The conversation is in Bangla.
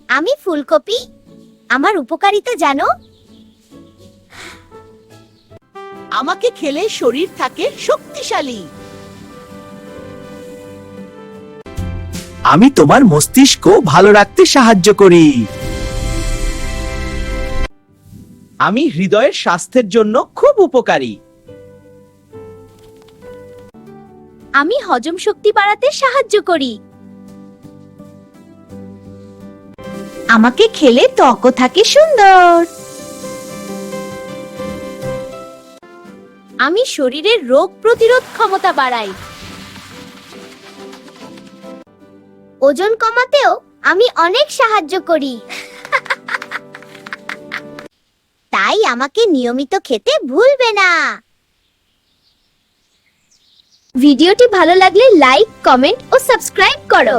আমি ফুলকপি। আমার উপকারিতা জানো? আমাকে খেলে শরীর থাকে শক্তিশালী। আমি তোমার মস্তিষ্ক ভালো রাখতে সাহায্য করি। আমি হৃদয়ের স্বাস্থ্যের জন্য খুব উপকারী। আমি হজম শক্তি বাড়াতে সাহায্য করি। আমাকে খেলে ত্বকও থাকে সুন্দর। আমি শরীরের রোগ প্রতিরোধ ক্ষমতা বাড়াই। ওজন কমাতেও আমি অনেক সাহায্য করি। তাই আমাকে নিয়মিত খেতে ভুলবে না। ভিডিওটি ভালো লাগলে লাইক, কমেন্ট ও সাবস্ক্রাইব করো।